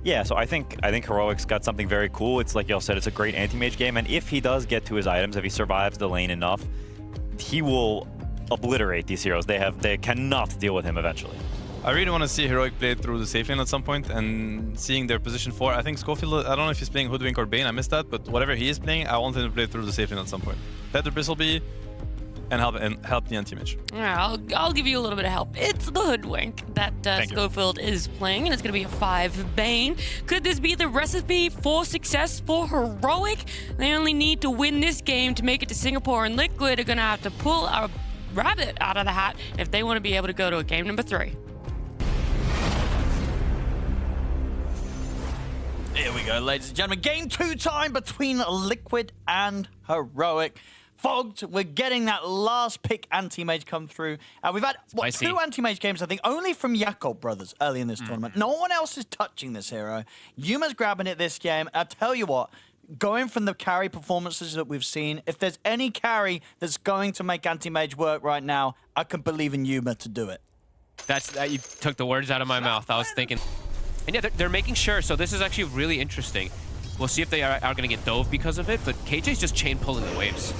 Yeah, so I think Heroic's got something very cool. It's like y'all said, it's a great anti-mage game, and if he does get to his items, if he survives the lane enough, he will obliterate these heroes. They cannot deal with him eventually. I really want to see Heroic play through the safe lane at some point and seeing their position 4. I think Schofield, I don't know if he's playing Hoodwink or Bane, I missed that, but whatever he is playing, I want him to play through the safe lane at some point. Better Bristleby and help the anti-mage. Yeah, I'll give you a little bit of help. It's the Hoodwink that Schofield is playing, and it's going to be a 5 Bane. Could this be the recipe for success for Heroic? They only need to win this game to make it to Singapore, and Liquid are going to have to pull a rabbit out of the hat if they want to be able to go to a game number 3. Here we go, ladies and gentlemen. Game 2 time between Liquid and Heroic. Fogged, we're getting that last pick anti-mage come through. We've had, what, 2 anti-mage games, I think, only from Jakob Brothers early in this tournament. No one else is touching this hero. Yuma's grabbing it this game. I'll tell you what, going from the carry performances that we've seen, if there's any carry that's going to make anti-mage work right now, I can believe in Yuma to do it. You took the words out of my mouth. I was thinking. And yeah, they're making sure, so this is actually really interesting. We'll see if they are going to get dove because of it, but KJ's just chain pulling the waves.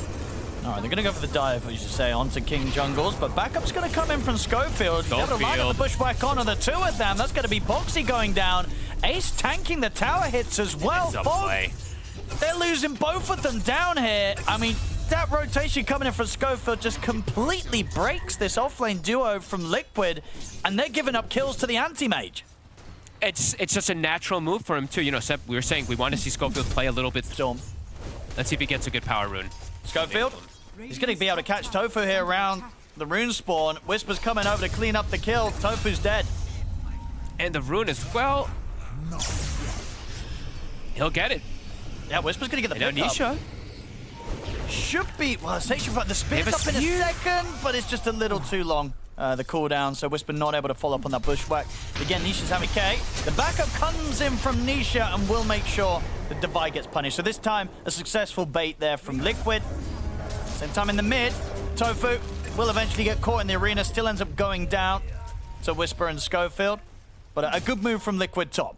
All right, they're going to go for the dive, as you say, onto King Jungles, but backup's going to come in from Schofield. He's able to line up the bushwhack on the 2 of them. That's going to be Boxy going down. Ace tanking the tower hits as well. They're losing both of them down here. I mean, that rotation coming in from Schofield just completely breaks this offlane duo from Liquid, and they're giving up kills to the anti-mage. It's just a natural move for him, too. You know, Seb, we were saying we want to see Schofield play a little bit. Storm. Let's see if he gets a good power rune. Schofield, he's going to be able to catch Tofu here around the rune spawn. Whisper's coming over to clean up the kill. Tofu's dead. And the rune as well. He'll get it. Yeah, Whisper's going to get the pick Nisha. up. Should be, well, the spear's up in a second, but it's just a little too long. The cooldown, so Whisper not able to follow up on that bushwhack. Again, Nisha's having K. The backup comes in from Nisha and will make sure the Divide gets punished. So this time, a successful bait there from Liquid. Same time in the mid, Tofu will eventually get caught in the arena, still ends up going down to Whisper and Schofield. But a good move from Liquid top.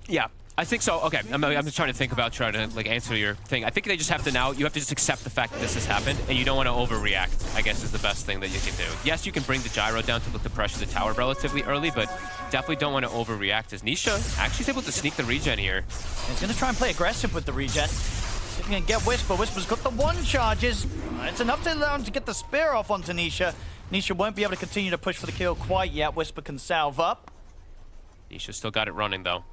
Yeah. I think so. Okay, I'm just trying to like answer your thing. I think they just have to now, you have to just accept the fact that this has happened, and you don't want to overreact, I guess is the best thing that you can do. Yes, you can bring the gyro down to look to pressure the tower relatively early, but definitely don't want to overreact as Nisha actually is able to sneak the regen here. He's going to try and play aggressive with the regen. See if he can get Whisper. Whisper's got the 1 charges. It's enough to allow him to get the spear off onto Nisha. Nisha won't be able to continue to push for the kill quite yet. Whisper can salve up. Nisha still got it running though.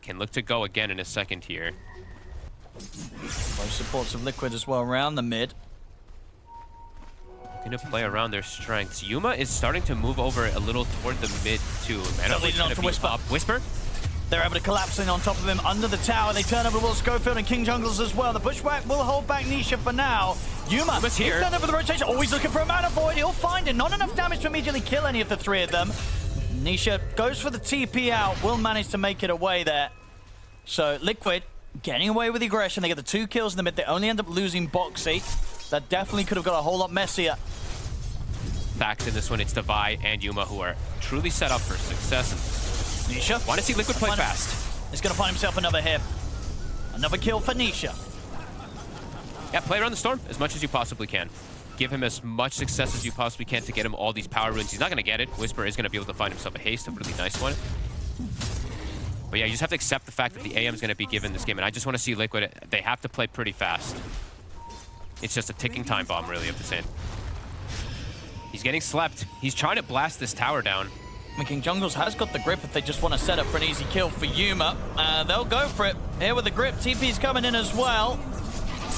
Can look to go again in a second here. Both supports of Liquid as well around the mid. Gonna play around their strengths. Yuma is starting to move over a little toward the mid too. Leading on from Whisper. Whisper? They're able to collapse in on top of him under the tower. They turn over towards Schofield and King Jungles as well. The bushwhack will hold back Nisha for now. Yuma's here. He's done over the rotation. Always looking for a mana void. He'll find it. Not enough damage to immediately kill any of the 3 of them. Nisha goes for the TP out, will manage to make it away there. So Liquid getting away with the aggression. They get the 2 kills in the mid. They only end up losing Boxy. That definitely could have got a whole lot messier. Back to this one, it's Divide and Yuma who are truly set up for success. Nisha. Want to see Liquid play fast. He's going to find himself another hit. Another kill for Nisha. Yeah, play around the storm as much as you possibly can. Give him as much success as you possibly can to get him all these power runes. He's not going to get it. Whisper is going to be able to find himself a haste, a really nice one. But yeah, you just have to accept the fact that the AM is going to be given this game. And I just want to see Liquid, they have to play pretty fast. It's just a ticking time bomb, really, of the same. He's getting slept. He's trying to blast this tower down. King Jungles has got the grip if they just want to set up for an easy kill for Yuma. They'll go for it. Here with the grip, TP's coming in as well.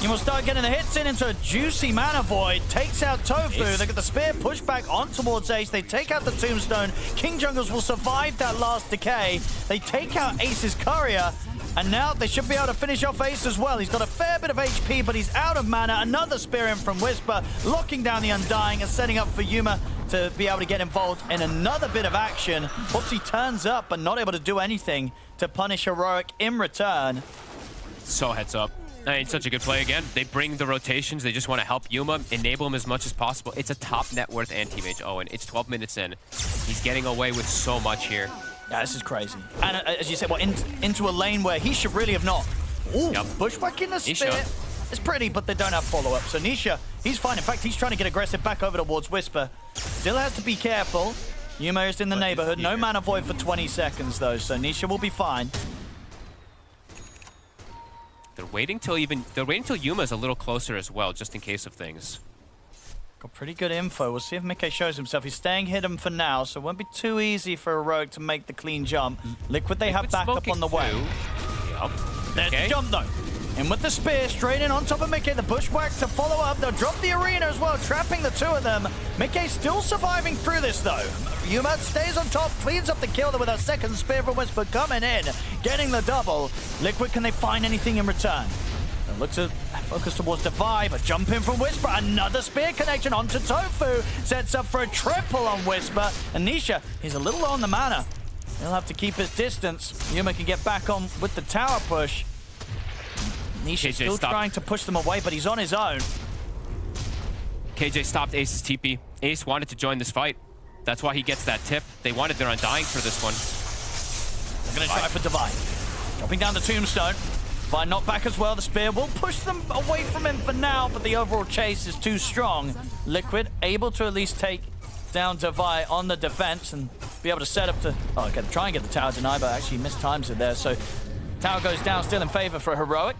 You will start getting the hits in into a juicy mana void. Takes out Tofu. They get the spear pushed back on towards Ace. They take out the tombstone. King Jungles will survive that last decay. They take out Ace's courier. And now they should be able to finish off Ace as well. He's got a fair bit of HP, but he's out of mana. Another spear in from Whisper, locking down the Undying and setting up for Yuma to be able to get involved in another bit of action. Whoopsie turns up, but not able to do anything to punish Heroic in return. So heads up. I mean, such a good play again. They bring the rotations. They just want to help Yuma, enable him as much as possible. It's a top net worth anti-mage Owen. It's 12 minutes in. He's getting away with so much here. Yeah, this is crazy. And as you said, into a lane where he should really have not. Ooh, bushwhack in the spear. It's pretty, but they don't have follow-up. So Nisha, he's fine. In fact, he's trying to get aggressive back over towards Whisper. Still has to be careful. Yuma is in the neighborhood. No mana void for 20 seconds, though, so Nisha will be fine. They're waiting till Yuma's a little closer as well, just in case of things. Got pretty good info. We'll see if Mickey shows himself. He's staying hidden for now, so it won't be too easy for Heroic to make the clean jump. Liquid, they have backup on the way. Yep. There's the jump, though. In with the spear, straight in on top of Mickey. The bushwhack to follow up. They'll drop the arena as well, trapping the two of them. Mickey still surviving through this, though. Yuma stays on top, cleans up the kill with a second spear from Whisper coming in, getting the double. Liquid, can they find anything in return? They look to focus towards Divide, but jump in from Whisper. Another spear connection onto Tofu. Sets up for a triple on Whisper. And Nisha, he's a little low on the mana. He'll have to keep his distance. Yuma can get back on with the tower push. Nisha still trying to push them away, but he's on his own. KJ stopped Ace's TP. Ace wanted to join this fight. That's why he gets that tip. They wanted their Undying for this one. They're going to try for Divine. Dropping down the tombstone. Divine not back as well. The spear will push them away from him for now, but the overall chase is too strong. Liquid able to at least take down Divine on the defense and be able to set up to... Oh, okay, try and get the tower denied, but actually mistimes it there. So tower goes down still in favor for Heroic.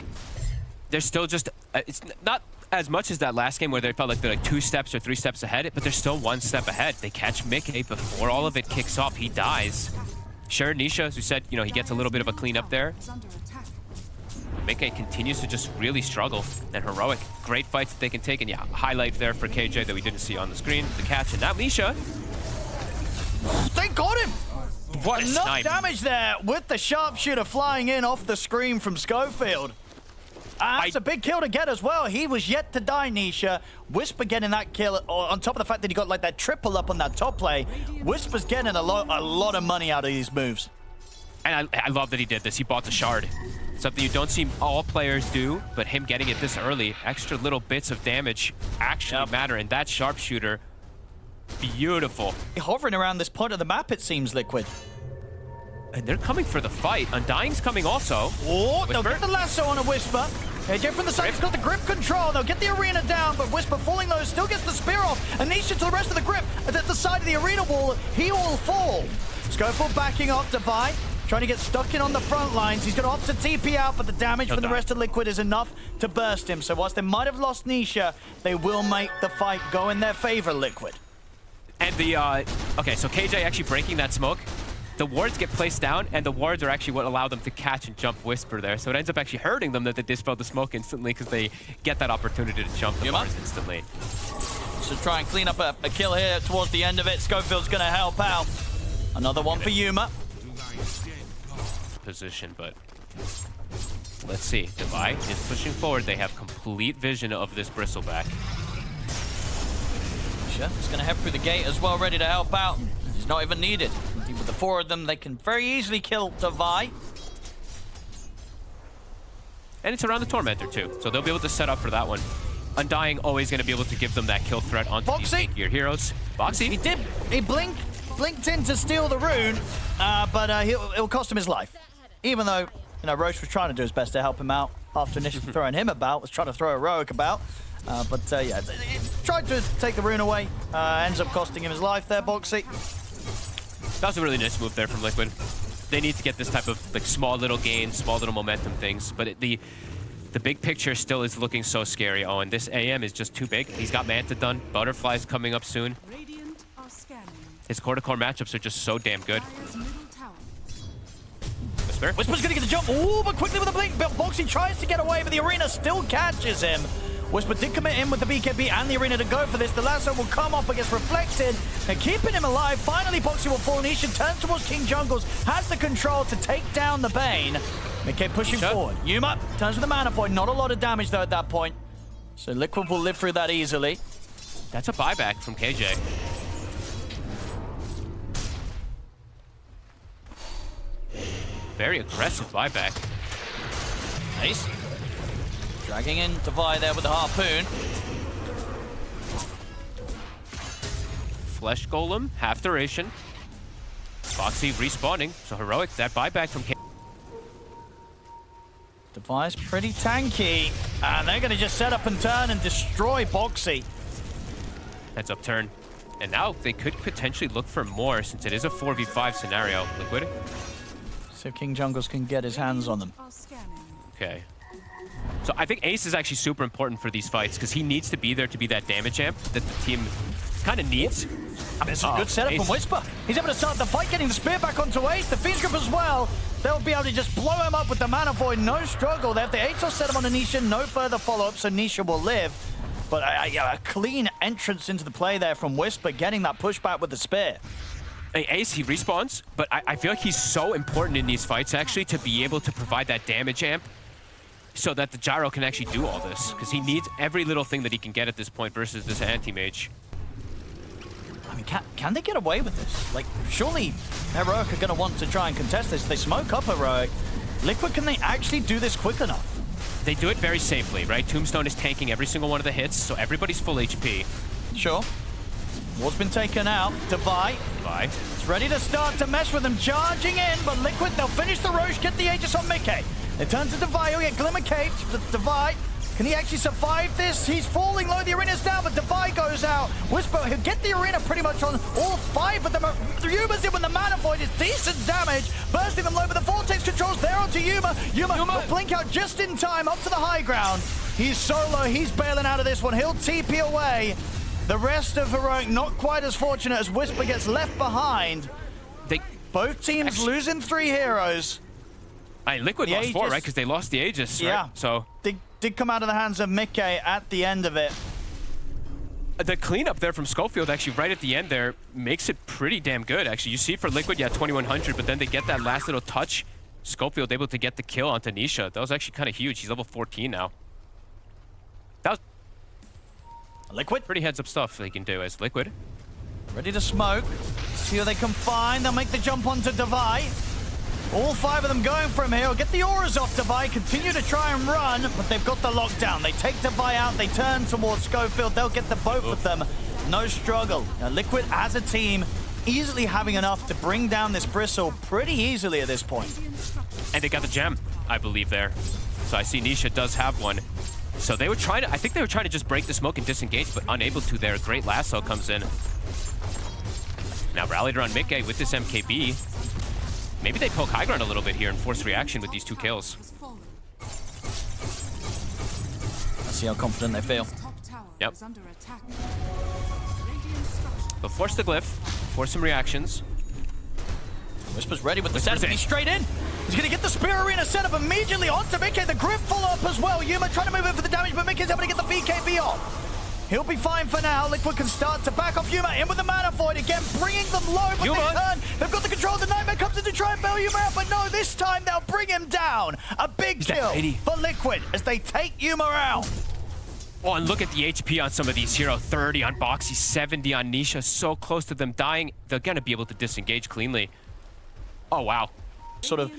They're still just, it's not as much as that last game where they felt like they're like 2 steps or 3 steps ahead, but they're still 1 step ahead. They catch Mickey before all of it kicks off. He dies. Sure, Nisha, as we said, you know, he gets a little bit of a cleanup there. Mickey continues to just really struggle. And Heroic, great fights that they can take. And yeah, highlight there for KJ that we didn't see on the screen. The catch, and now Nisha. They got him! What enough damage there with the sharpshooter flying in off the screen from Schofield. That's a big kill to get as well. He was yet to die, Nisha. Whisper getting that kill on top of the fact that he got like that triple up on that top play. Whisper's getting a lot of money out of these moves. And I love that he did this. He bought the shard. Something you don't see all players do, but him getting it this early, extra little bits of damage actually matter. And that sharpshooter, beautiful. Hovering around this point of the map, it seems, Liquid. And they're coming for the fight. Undying's coming also. Oh, they'll get the lasso on a Whisper. AJ from the side, he's got the grip control. They'll get the arena down, but Whisper falling low, still gets the spear off. Anisha to the rest of the grip. At the side of the arena wall, he will fall. Schofield backing up Divide, trying to get stuck in on the front lines. He's going to opt to TP out, but the damage from the rest of Liquid is enough to burst him. So whilst they might have lost Nisha, they will make the fight go in their favor, Liquid. And the, okay, so KJ actually breaking that smoke. The wards get placed down, and the wards are actually what allow them to catch and jump Whisper there. So it ends up actually hurting them that they dispel the smoke instantly because they get that opportunity to jump the bars instantly. So try and clean up a kill here towards the end of it. Schofield's going to help out. Another one for Yuma. Position, but let's see. Divide is pushing forward. They have complete vision of this bristleback. He's going to head through the gate as well, ready to help out. He's not even needed. With the 4 of them, they can very easily kill Divide. And it's around the Tormentor too, so they'll be able to set up for that one. Undying always going to be able to give them that kill threat onto these 8-gear heroes. Boxy. He blinked in to steal the rune, but it'll cost him his life. Even though, you know, Roche was trying to do his best to help him out after initially throwing him about, was trying to throw Heroic about. Yeah, tried to take the rune away. Ends up costing him his life there, Boxy. That was a really nice move there from Liquid. They need to get this type of like small little gains, small little momentum things, but the big picture still is looking so scary. Oh, and this AM is just too big. He's got Manta done. Butterfly's coming up soon. His core-to-core matchups are just so damn good. Whisper. Whisper's gonna get the jump. Oh, but quickly with a blink. Boxy tries to get away, but the arena still catches him. Whisper did commit in with the BKB and the arena to go for this. The lasso will come up against Reflected and keeping him alive. Finally, Boxy will fall. Nisha turns towards King Jungles, has the control to take down the Bane. Mickey pushing forward. Yuma turns with the mana void. Not a lot of damage though at that point. So Liquid will live through that easily. That's a buyback from KJ. Very aggressive buyback. Nice. Dragging in Divide there with the harpoon. Flesh Golem, half duration. Foxy respawning, so Heroic, that buyback from K. Device pretty tanky, and they're going to just set up and turn and destroy Boxy. Heads up turn. And now they could potentially look for more since it is a 4v5 scenario. Liquid. So King Jungles can get his hands on them. Okay. So I think Ace is actually super important for these fights because he needs to be there to be that damage amp that the team kind of needs. I mean, it's a good setup from Whisper. He's able to start the fight, getting the spear back onto Ace. The Fiend's Grip as well. They'll be able to just blow him up with the Mana Void, no struggle. They have the Atos set him on Anisha, no further follow-up, so Nisha will live. But a clean entrance into the play there from Whisper, getting that pushback with the spear. Hey, Ace, he respawns, but I feel like he's so important in these fights actually to be able to provide that damage amp so that the Gyro can actually do all this, because he needs every little thing that he can get at this point versus this anti-mage. I mean, can they get away with this? Like, surely Heroic are going to want to try and contest this. They smoke up Heroic. Liquid, can they actually do this quick enough? They do it very safely, right? Tombstone is tanking every single one of the hits, so everybody's full HP. Sure. Ward's been taken out. Devi. It's ready to start to mess with them, charging in, but Liquid, they'll finish the Roche, get the Aegis on Mickey. They turn to Devi, oh yeah, Glimmer Cape, Devi. Can he actually survive this? He's falling low, the arena's down, but Devi goes out. Whisper, he'll get the arena pretty much on all 5 of them. Yuma's in with the Mana Void, it's decent damage, bursting them low, but the Vortex controls there onto Yuma. Yuma will blink out just in time, up to the high ground. He's solo, he's bailing out of this one. He'll TP away. The rest of Heroic not quite as fortunate as Whisper gets left behind. Both teams losing 3 heroes. Liquid lost 4, right? Because they lost the Aegis, right? Yeah. So They did come out of the hands of Mickey at the end of it. the cleanup there from Schofield actually right at the end there makes it pretty damn good, actually. You see for Liquid, yeah, 2100, but then they get that last little touch. Schofield able to get the kill onto Nisha. That was actually kind of huge. He's level 14 now. That was Liquid. pretty heads-up stuff they can do as Liquid. Ready to smoke. See who they can find. They'll make the jump onto Devi. All 5 of them going for him here. Will get the auras off Devi. Continue to try and run, but they've got the lockdown. They take Devi out. They turn towards Schofield. They'll get the both of them. No struggle. Now, Liquid as a team easily having enough to bring down this Bristle pretty easily at this point. And they got the gem, I believe, there. So I see Nisha does have one. So they were trying to, I think they were trying to just break the smoke and disengage, but unable to there. Great lasso comes in. Now rallied around Mickey with this MKB. Maybe they poke high ground a little bit here and force reaction with these 2 kills. Let's see how confident they feel. Yep. But force the glyph, force some reactions. Whisper's ready with the Whisper's setup. He's straight in. He's going to get the Spear Arena set up immediately onto Mickey. The grip follow-up as well. Yuma trying to move in for the damage, but Mickey's able to get the BKB off. He'll be fine for now. Liquid can start to back off Yuma in with the Mana Void again, bringing them low, but they turn. They've got the control. The Nightmare comes in to try and bail Yuma out, but no, this time they'll bring him down. A big kill for Liquid as they take Yuma out. Oh, and look at the HP on some of these heroes. 30 on Boxy, 70 on Nisha. So close to them dying. They're going to be able to disengage cleanly. Oh, wow. Sort of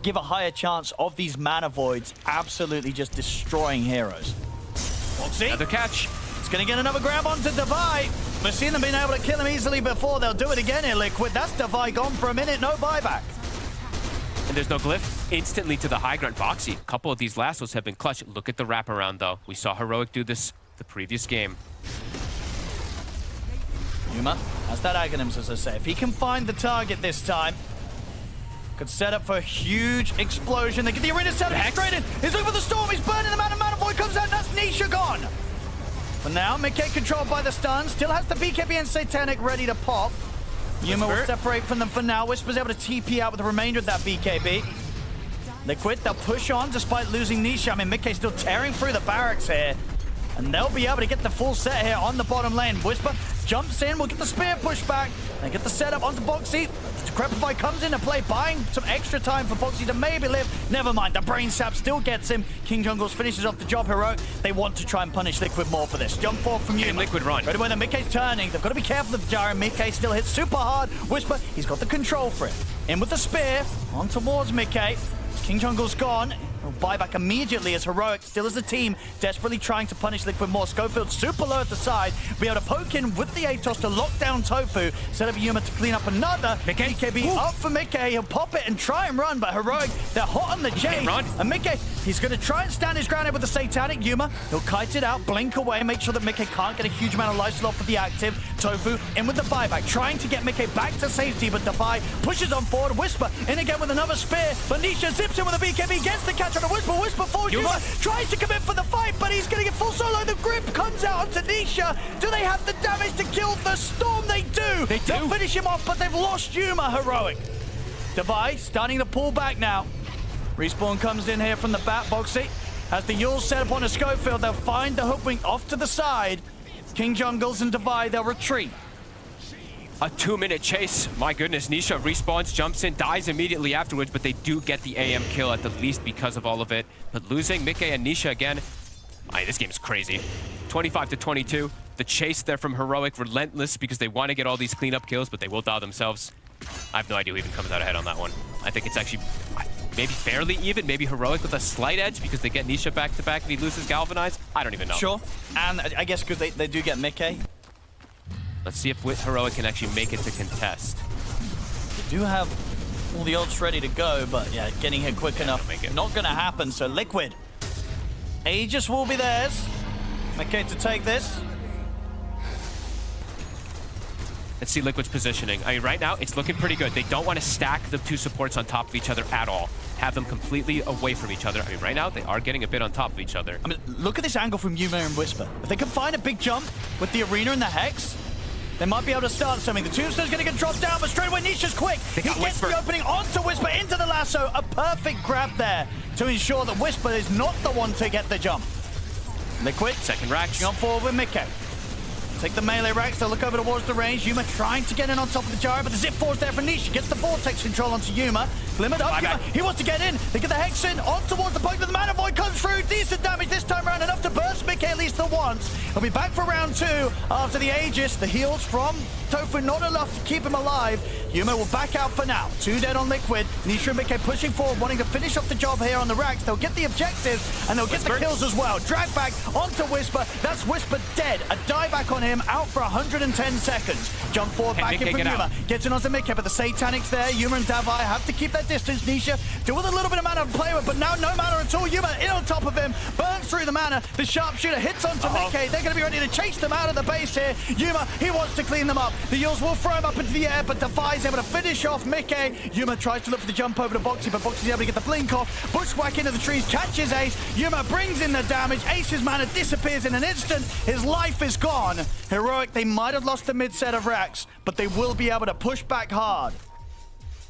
give a higher chance of these Mana Voids absolutely just destroying heroes. Boxy. Another catch. It's going to get another grab onto Devi. We've seen them being able to kill him easily before. They'll do it again here, Liquid. That's Devi gone for a minute. No buyback. And there's no glyph. Instantly to the high ground. Boxy. A couple of these lassos have been clutch. Look at the wraparound, though. We saw Heroic do this the previous game. Yuma has that Aghanims, as I say. If he can find the target this time, could set up for a huge explosion. They get the arena set up straight in. He's looking for the storm. He's burning them out. And Mana Void comes out, and that's Nisha gone. For now, Mickey controlled by the stun. Still has the BKB and Satanic ready to pop. Yuma will separate from them for now. Whisper's able to TP out with the remainder of that BKB. Liquid, they'll push on despite losing Nisha. I mean, Mickey's still tearing through the barracks here. And they'll be able to get the full set here on the bottom lane. Whisper jumps in, will get the spear pushed back. They get the setup onto Boxy. Decrepify comes into play, buying some extra time for Boxy to maybe live. Never mind, the Brain Sap still gets him. King Jungles finishes off the job, Heroic. They want to try and punish Liquid more for this. Jump forward from you. Liquid run. Right away, the Mickey's turning. They've got to be careful of the Gyro. Mickey still hits super hard. Whisper, he's got the control for it. In with the spear, on towards Mickey. King Jungle's gone. We'll buy back immediately as Heroic, still as a team, desperately trying to punish Liquid more. Schofield super low at the side. Be able to poke in with the Atos to lock down Tofu. Set up Yuma to clean up another. BKB up for Mickey. He'll pop it and try and run, but Heroic, they're hot on the J. And Mickey, he's going to try and stand his ground with the Satanic Yuma. He'll kite it out, blink away, make sure that Mickey can't get a huge amount of lifesteal off of the active. Tofu in with the buyback, trying to get Mickey back to safety, but Defy pushes on forward. Whisper in again with another spear, but Nisha zips in with a BKB, gets the catch on a Whisper. Whisper forward, Yuma tries to commit for the fight, but he's going to get full solo. The grip comes out onto Nisha. Do they have the damage to kill the Storm? They do. They'll finish him off, but they've lost Yuma. Heroic. Defy starting to pull back now. Respawn comes in here from the bat boxy. As the Yule set up on a Schofield, they'll find the Hoodwink off to the side. King Jungles and Defy, they'll retreat. A 2-minute chase. My goodness, Nisha respawns, jumps in, dies immediately afterwards, but they do get the AM kill at the least because of all of it. But losing Mickey and Nisha again, this game's crazy. 25-22. The chase there from Heroic, relentless because they want to get all these cleanup kills, but they will die themselves. I have no idea who even comes out ahead on that one. I think it's actually maybe fairly even, maybe Heroic with a slight edge because they get Nisha back-to-back and he loses Galvanize. I don't even know. Sure, and I guess because they do get Mickey. Let's see if Heroic can actually make it to contest. They do have all the ults ready to go, but yeah, getting here quick enough, not going to happen. So Liquid, Aegis will be theirs. Mickey to take this. Let's see Liquid's positioning. I mean, right now, it's looking pretty good. They don't want to stack the two supports on top of each other at all. Have them completely away from each other. I mean, right now, they are getting a bit on top of each other. I mean, look at this angle from Yuma and Whisper. If they can find a big jump with the Arena and the Hex, they might be able to start something. The Tombstone's going to get dropped down, but straight away Nisha's quick. He gets the opening onto Whisper, into the lasso. A perfect grab there to ensure that Whisper is not the one to get the jump. Liquid, second Rax. On forward with Mickey. Take the melee racks, they'll look over towards the range. Yuma trying to get in on top of the gyro, but the zip force there for Nisha. Gets the vortex control onto Yuma. Glimmered up, Yuma. He wants to get in. They get the Hex in, on towards the point, but the Mana Void comes through. Decent damage this time around, enough to burst Mickey at least the once. He'll be back for round 2 after the Aegis. The heals from Tofu not enough to keep him alive. Yuma will back out for now. 2 dead on Liquid. Nisha and Mickey pushing forward, wanting to finish off the job here on the racks. They'll get the objectives, and they'll get the kills as well. Drag back onto Whisper. That's Whisper dead. A dieback on him, out for 110 seconds. Jump forward, back in from Yuma. Gets in onto Mickey, but the Satanic's there. Yuma and Davai have to keep their distance. Nisha still with a little bit of mana to play with, but now no mana at all. Yuma in on top of him, burns through the mana. The sharpshooter hits onto Mickey. They're going to be ready to chase them out of the base here. Yuma, he wants to clean them up. The Yules will throw him up into the air, but Defy's able to finish off Mickey. Yuma tries to look for the jump over to Boxy, but Boxy's able to get the blink off. Bushwhack into the trees, catches Ace. Yuma brings in the damage. Ace's mana disappears in an instant. His life is gone. Heroic, they might have lost the mid set of racks, but they will be able to push back hard.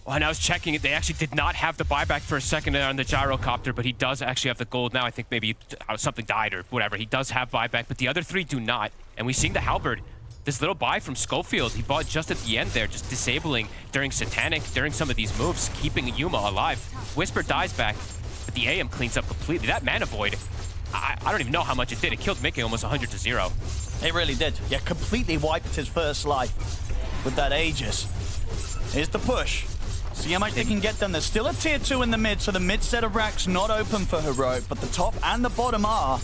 Well, and I was checking it. They actually did not have the buyback for a second on the gyrocopter, but he does actually have the gold now. I think maybe something died or whatever. He does have buyback, but the other 3 do not. And we're seeing the Halberd. This little buy from Schofield, he bought just at the end there, just disabling during Satanic, during some of these moves, keeping Yuma alive. Whisper dies back, but the AM cleans up completely. That Mana Void, I don't even know how much it did. It killed Mickey almost 100-0. It really did. Yeah, completely wiped his first life with that Aegis. Here's the push. See how much they can get done. There's still a tier 2 in the mid, so the mid set of racks not open for Heroic, but the top and the bottom are.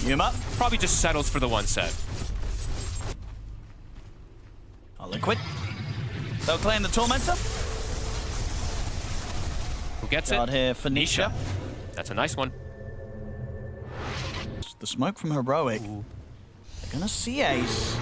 Yuma. Probably just settles for the 1 set. Liquid. They'll claim the Tormentor. Who gets Guard it? Here for Nisha. That's a nice one. The smoke from Heroic. Ooh. They're gonna see Ace.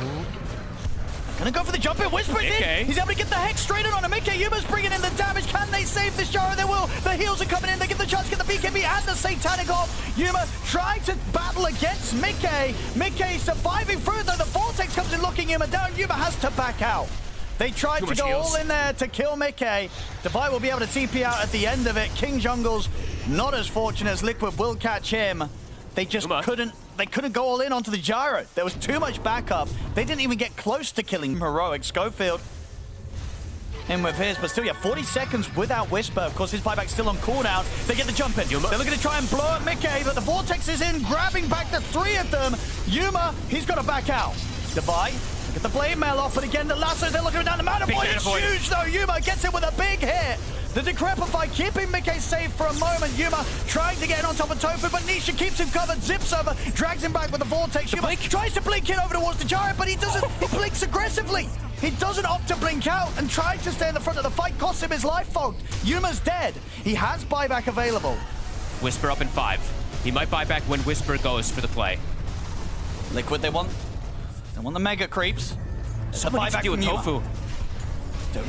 Gonna go for the jump in. Whisper is in. He's able to get the Hex straight in on him. Mickey Yuma's bringing in the damage. Can they save this gyro? They will. The heals are coming in. They get the chance to get the BKB and the Satanic off. Yuma trying to battle against Mickey. Mickey surviving through, though the Vortex comes in looking Yuma down. Yuma has to back out. They tried to go all in there to kill Mickey. Defy will be able to TP out at the end of it. King Jungles not as fortunate as Liquid will catch him. They just couldn't go all in onto the gyro. There was too much backup. They didn't even get close to killing Heroic. Schofield in with his, but still, 40 seconds without Whisper. Of course, his buyback's still on cooldown. They get the jump in. They're looking to try and blow up Mickey, but the Vortex is in, grabbing back the 3 of them. Yuma, he's got to back out. Defy, get the blade mail off, but again, the lassos, they're looking down the Mana Void. It's huge, though. Yuma gets it with a big hit. The Decrepify keeping Mickey safe for a moment. Yuma trying to get in on top of Tofu, but Nisha keeps him covered, zips over, drags him back with the Vortex. Yuma tries to blink in over towards the Gyro, but he doesn't. He blinks aggressively. He doesn't opt to blink out and tries to stay in the front of the fight, costs him his life fogged. Yuma's dead. He has buyback available. Whisper up in 5. He might buy back when Whisper goes for the play. Liquid, they want the mega creeps. Someone needs to deal with Tofu.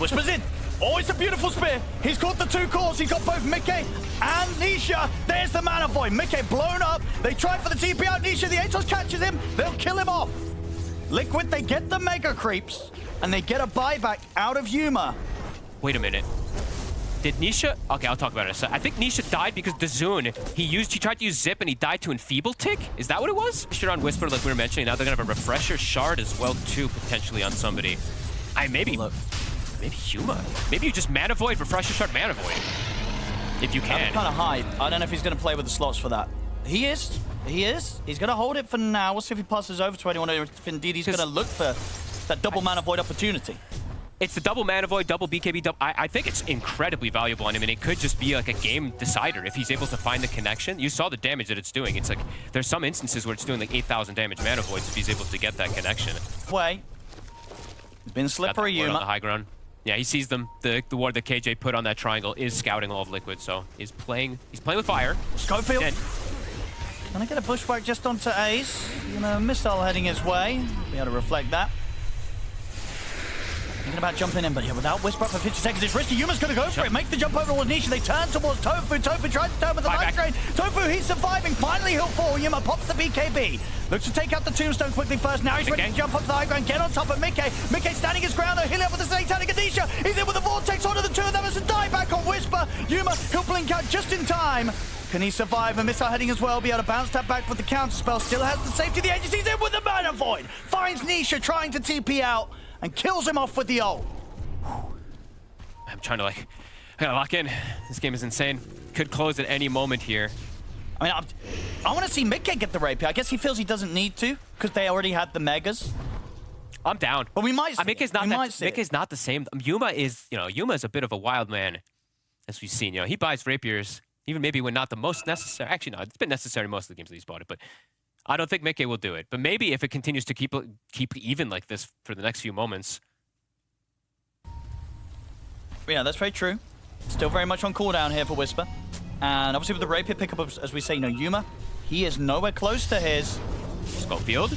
Whispers in. Oh, it's a beautiful spear. He's caught the 2 cores. He's got both Mickey and Nisha. There's the Mana Void. Mickey blown up. They try for the TP out. Nisha, the Atos catches him. They'll kill him off. Liquid, they get the mega creeps, and they get a buyback out of Yuma. Wait a minute. Did Nisha... Okay, I'll talk about it in a sec. I think Nisha died because Dazoon, he tried to use Zip and he died to Enfeeble Tick? Is that what it was? Sure, on Whisper, like we were mentioning, now they're gonna have a Refresher Shard as well, too, potentially on somebody. Maybe Yuma. Maybe you just Mana Void, Refresher Shard, Mana Void. If you can. I'm kind of hype. I don't know if he's gonna play with the slots for that. He is. He's gonna hold it for now. We'll see if he passes over to anyone, or if indeed he's gonna look for that double Mana Void opportunity. It's the double Mana Void, double BKB, double... I think it's incredibly valuable on him, and it could just be like a game decider if he's able to find the connection. You saw the damage that it's doing. It's like, there's some instances where it's doing like 8,000 damage Mana Voids if he's able to get that connection. Way. He's been slippery, Yuma. On the high ground. Yeah, he sees them. The ward that KJ put on that triangle is scouting all of Liquid, so he's playing with fire. Schofield. Gonna get a pushback just onto Ace. Missile heading his way. Be able to reflect that. Thinking about jumping in, but yeah, without Whisper up for 50 seconds, it's risky. Yuma's gonna go for it. Make the jump over towards Nisha. They turn towards Tofu. Tofu tries to turn with the light drain. Tofu, he's surviving. Finally, he'll fall. Yuma pops the BKB. Looks to take out the tombstone quickly first. Now he's ready to jump up to the high ground, get on top of Mickey. Mickey standing his ground, though. He'll up with the Satanic Anisha. He's in with the Vortex onto the 2 of them. It's a die back on Whisper. Yuma, he'll blink out just in time. Can he survive? A missile heading as well. Be able to bounce that back with the counter spell. Still has the safety of the edges. He's in with the Mana Void. Finds Nisha trying to TP out and kills him off with the ult. I'm trying to I gotta lock in. This game is insane. Could close at any moment here. I mean, I want to see Mickey get the rapier. I guess he feels he doesn't need to because they already had the megas. I'm down. But we might see Mickey's not the same. Yuma is, Yuma is a bit of a wild man, as we've seen. He buys rapiers, even maybe when not the most necessary. Actually, no, it's been necessary most of the games that he's bought it, but I don't think Mickey will do it. But maybe if it continues to keep even like this for the next few moments. Yeah, that's very true. Still very much on cooldown here for Whisper. And obviously with the rapier pickup, as we say, Yuma, he is nowhere close to his. Schofield.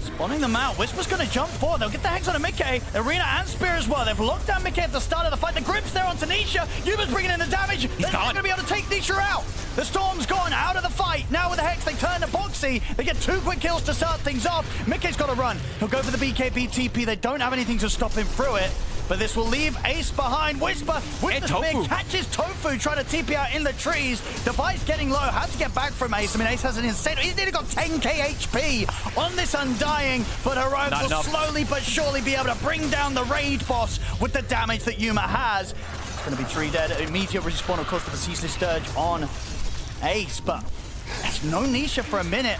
Spawning them out. Whisper's going to jump forward. They'll get the Hex on a Mickey. Arena and Spear as well. They've locked down Mickey at the start of the fight. The grip's there onto Nisha. Yuma's bringing in the damage. They're not going to be able to take Nisha out. The Storm's gone out of the fight. Now with the Hex, they turn to Boxy. They get 2 quick kills to start things off. Mickey's got to run. He'll go for the BKB TP. They don't have anything to stop him through it. But this will leave Ace behind. Whisper with the spear catches Tofu trying to TP out in the trees. Device getting low. Has to get back from Ace. I mean, Ace has an insane... He's nearly got 10k HP on this Undying. But Heroic will slowly but surely be able to bring down the raid boss with the damage that Yuma has. It's going to be 3 dead. Immediate respawn, of course, with the Ceaseless Dirge on Ace. But there's no Nisha for a minute.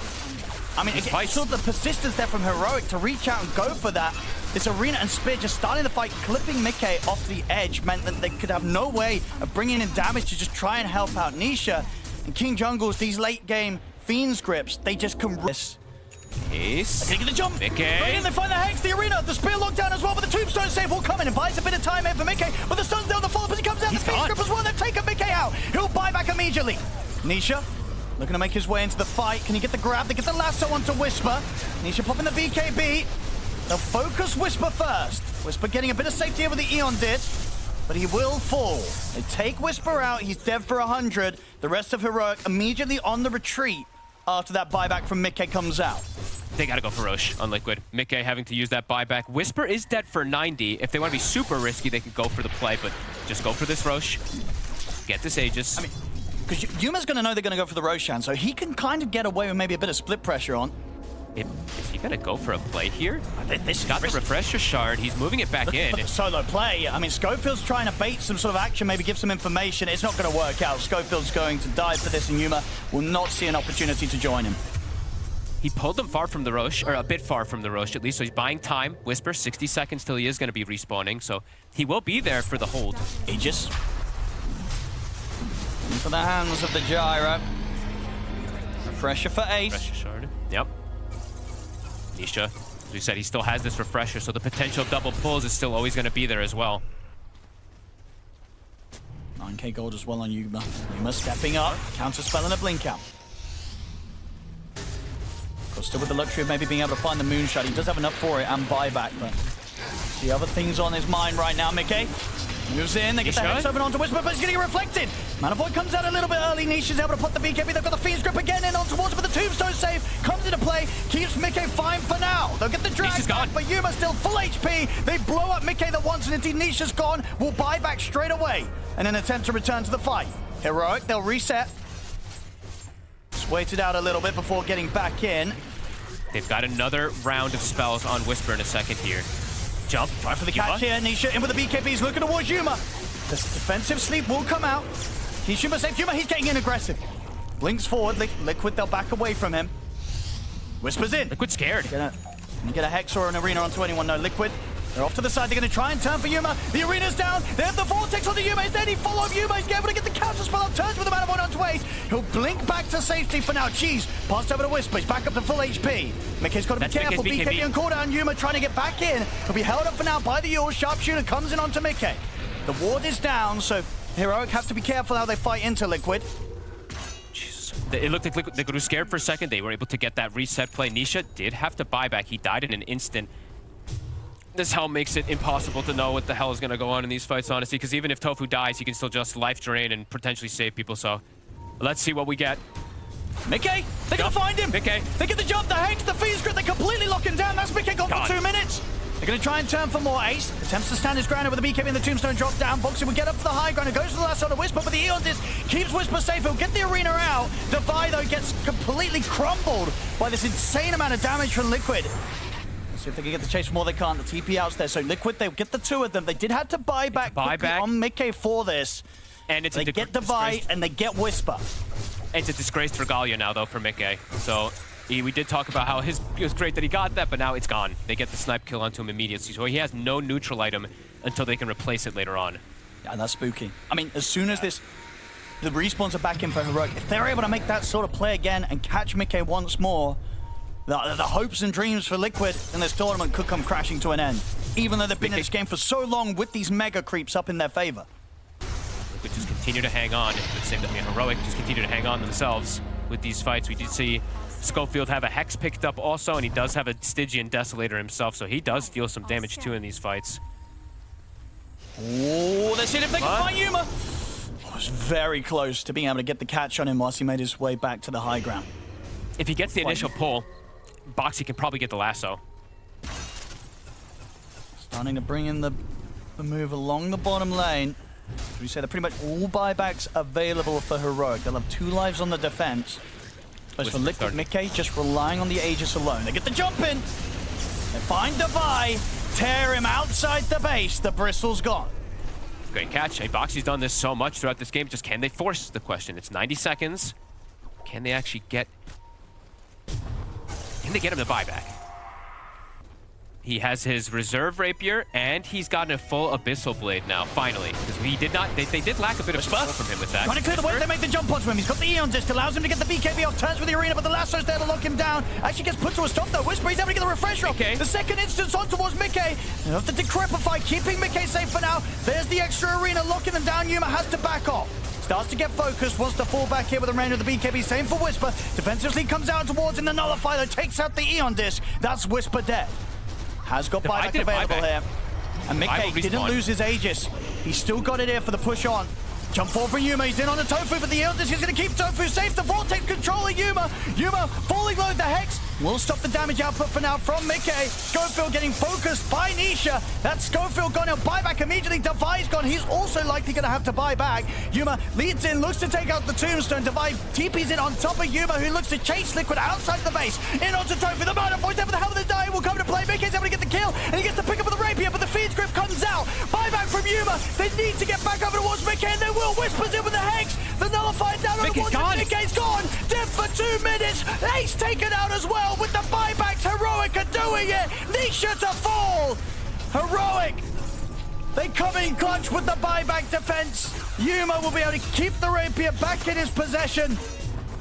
I mean, it's sort of the persistence there from Heroic to reach out and go for that. This Arena and Spear just starting the fight, clipping Mickey off the edge, meant that they could have no way of bringing in damage to just try and help out Nisha. And King Jungles, these late game Fiends grips, they just can risk. Ace. They get the jump. Mickey. Right in, they find the Hex, the Arena, the Spear locked down as well, but the Tombstone save will come in and buys a bit of time here for Mickey. But the stun's down the follow-up as he comes out, the Fiends grip as well, they've taken Mickey out. He'll buy back immediately. Nisha looking to make his way into the fight. Can he get the grab? They get the lasso onto Whisper. Nisha popping the BKB. They'll focus Whisper first. Whisper getting a bit of safety here with the Eon Disc, but he will fall. They take Whisper out. He's dead for 100. The rest of Heroic immediately on the retreat after that buyback from Mickey comes out. They gotta go for Roche on Liquid. Mickey having to use that buyback. Whisper is dead for 90. If they want to be super risky, they can go for the play, but just go for this Roche. Get this Aegis. I mean, because Yuma's going to know they're going to go for the Roshan, so he can kind of get away with maybe a bit of split pressure on. Is he going to go for a play here? This got the Refresher Shard. He's moving it back in. But the solo play, I mean, Schofield's trying to bait some sort of action, maybe give some information. It's not going to work out. Schofield's going to die for this, and Yuma will not see an opportunity to join him. He pulled them far from the Roche, or a bit far from the Roche at least, so he's buying time. Whisper, 60 seconds till he is going to be respawning, so he will be there for the hold. Aegis. Into the hands of the Gyro. Refresher for Ace. Refresher shard. Yep. Nisha, as we said, he still has this refresher, so the potential double pulls is still always going to be there as well. 9k gold as well on Yuma. Yuma stepping up, counter spell and a blink out. Of course, still with the luxury of maybe being able to find the moonshot. He does have enough for it and buyback, but the other things on his mind right now. Mickey moves in, they get the hex open onto Whisper, but he's going to get reflected. Mana Void comes out a little bit early. Nisha's able to put the BKB. They've got the Fiend's Grip again in on towards it, but the Tombstone save comes into play. Keeps Mickey fine for now. They'll get the drag back, but Yuma still full HP. They blow up Mickey the once, and indeed Nisha's gone. Will buy back straight away in an attempt to return to the fight. Heroic, they'll reset. Just waited out a little bit before getting back in. They've got another round of spells on Whisper in a second here. Jump. Try for the catch here. Nisha in with the BKBs, looking towards Yuma. This defensive sleep will come out. He's Yuma safe. Yuma, he's getting in aggressive. Blinks forward. Liquid, they'll back away from him. Whispers in. Liquid scared. Gonna get a Hex or an Arena onto anyone. No, Liquid. They're off to the side. They're going to try and turn for Yuma. The Arena's down. They have the Vortex onto Yuma. Instead, he follow up Yuma. He's able to get the counter spell up. Turns with the Mana Void onto Ace. He'll blink back to safety for now. Jeez. Passed over to Whisper. He's back up to full HP. Mickey's got to be careful. BKB and cooldown. Yuma trying to get back in. He'll be held up for now by the Yule. Sharpshooter comes in onto Mickey. The ward is down, so Heroic have to be careful how they fight into Liquid. Jesus. It looked like Liquid was scared for a second. They were able to get that reset play. Nisha did have to buy back. He died in an instant. This hell makes it impossible to know what the hell is going to go on in these fights, honestly, because even if Tofu dies, he can still just life drain and potentially save people, so let's see what we get. Mickey, they're going to find him. Mickey. They get the jump, the Hex, the Fiend's Grip, they completely lock him down. That's Mickey gone for 2 minutes. They're going to try and turn for more. Ace attempts to stand his ground with the BKB and the Tombstone drop down. Boxer will get up for the high ground and goes to the last on the Whisper, but the Eon Disc keeps Whisper safe. He'll get the Arena out. Defy, though, gets completely crumbled by this insane amount of damage from Liquid. Let's see if they can get the chase for more. They can't. The TP out's there, so Liquid, they'll get the two of them. They did have to buy back on Mickey for this. And it's they get the buy and they get Whisper. It's a disgraced regalia now, though, for Mickey. So we did talk about how it was great that he got that, but now it's gone. They get the snipe kill onto him immediately, so he has no neutral item until they can replace it later on. Yeah, that's spooky. I mean, as soon as the respawns are back in for Heroic, if they're able to make that sort of play again and catch Mickey once more, the hopes and dreams for Liquid in this tournament could come crashing to an end, even though they've been in this game for so long with these mega creeps up in their favor. Liquid just continue to hang on. The same that Heroic just continue to hang on themselves with these fights. We did see Schofield have a Hex picked up also, and he does have a Stygian Desolator himself, so he does deal some damage too in these fights. Oh, let's see if they can find Yuma. Oh, was very close to being able to get the catch on him whilst he made his way back to the high ground. If he gets the initial pull, Boxy can probably get the lasso. Starting to bring in the move along the bottom lane. As we say, they're pretty much all buybacks available for Heroic. They'll have 2 lives on the defense. But for Liquid, Mickey just relying on the Aegis alone. They get the jump in. They find Defy. Tear him outside the base. The bristle's gone. Great catch. Hey, Boxy's done this so much throughout this game. Just can they force the question? It's 90 seconds. Can they actually get... Can they get him to buyback? He has his reserve rapier, and he's gotten a full abyssal blade now, finally. Because he did not, they did lack a bit of control from him with that. Trying to clear the way, they make the jump onto him. He's got the Eon Disc, allows him to get the BKB off, turns with the Arena, but the lasso's there to lock him down. Actually gets put to a stop though. Whisper, he's able to get the refresher off. The second instance on towards Mickey. They have to decrepify, keeping Mickey safe for now. There's the extra Arena, locking them down. Yuma has to back off. Starts to get focused, wants to fall back here with the rain of the BKB. Same for Whisper. Defensively comes out towards him. The Nullifier takes out the Eon Disc. That's Whisper dead. Has got buyback available here. And Mickey didn't lose his Aegis. He's still got it here for the push on. Jump forward from Yuma. He's in on the Tofu, but the Elders is going to keep Tofu safe. The Vortex controlling Yuma. Yuma falling low. The Hex will stop the damage output for now from Mickey. Schofield getting focused by Nisha. That's Schofield gone. He'll buy back immediately. Defy's gone. He's also likely going to have to buy back. Yuma leads in, looks to take out the Tombstone. Defy TP's in on top of Yuma, who looks to chase Liquid outside the base. In onto Tofu. The Mana Void there for the Hell of the Die will come to play. Mickey's able to get the kill, and he gets to pick up with the Rapier, but the Fiend's Grip comes out. Buyback from Yuma. They need to get back over towards Mickey, and they will. Whispers in with the Hex. The nullifier down on the Mickey's one. gone. Mickey's gone. Dead for 2 minutes. Ace taken out as well with the buybacks. Heroic are doing it. Nisha to fall. Heroic. They come in clutch with the buyback defense. Yuma will be able to keep the rapier back in his possession.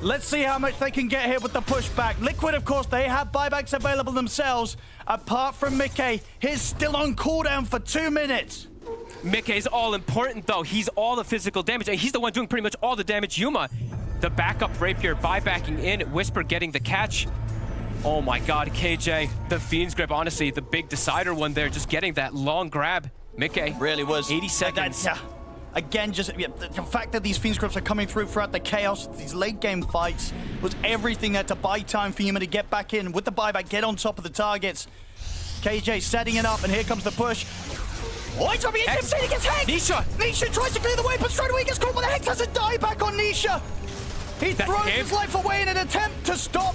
Let's see how much they can get here with the pushback. Liquid, of course, they have buybacks available themselves. Apart from Mickey, he's still on cooldown for 2 minutes. Mickey's all important though. He's all the physical damage, and he's the one doing pretty much all the damage. Yuma, the backup rapier, buybacking in. Whisper getting the catch. Oh my God, KJ, the Fiend's Grip, honestly, the big decider one there, just getting that long grab. Mickey, Really was. 80 seconds. Again, just the fact that these Fiend Scripts are coming through throughout the chaos, these late game fights, was everything there to buy time for Yuma to get back in with the buyback, get on top of the targets. KJ setting it up, and here comes the push. Oh, he's dropping into him, he gets Hex! Nisha tries to clear the way, but straight away he gets caught, but the Hex has a dieback on Nisha. He throws his life away in an attempt to stop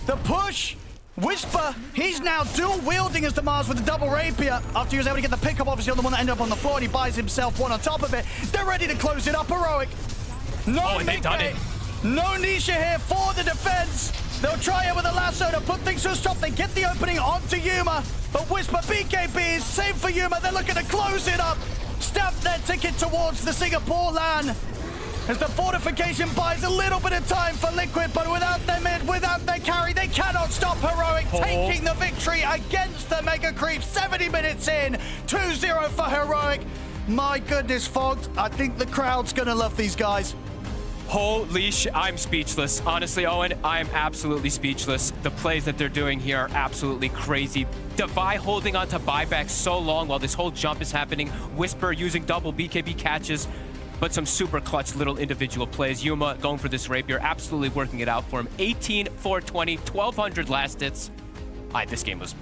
the push. Whisper, he's now dual wielding as the Mars with the double rapier. After he was able to get the pickup, obviously, on the one that ended up on the floor, and he buys himself one on top of it. They're ready to close it up. Heroic. No, they've done it. No Nisha here for the defense. They'll try it with a lasso to put things to a stop. They get the opening onto Yuma, but Whisper BKB is same for Yuma. They're looking to close it up. Stamp their ticket towards the Singapore LAN. As the fortification buys a little bit of time for Liquid, but without their mid, without their carry, they cannot stop Heroic taking the victory against the Mega Creep. 70 minutes in, 2-0 for Heroic. My goodness, Fogged, I think the crowd's gonna love these guys. Holy shit, I'm speechless. Honestly, Owen, I'm absolutely speechless. The plays that they're doing here are absolutely crazy. Devi holding on to buyback so long while this whole jump is happening. Whisper using double BKB catches. But some super clutch little individual plays. Yuma going for this rapier, absolutely working it out for him. 18, 420, 1200 last hits. This game was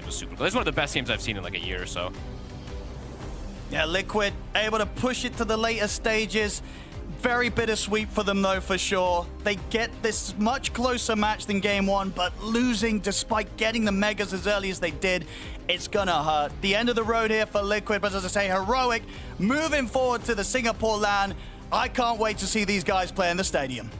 super cool. This is one of the best games I've seen in like a year or so. Yeah, Liquid able to push it to the later stages. Very bittersweet for them, though, for sure. They get this much closer match than game one, but losing despite getting the Megas as early as they did, it's gonna hurt. The end of the road here for Liquid, but as I say, Heroic moving forward to the Singapore LAN. I can't wait to see these guys play in the stadium.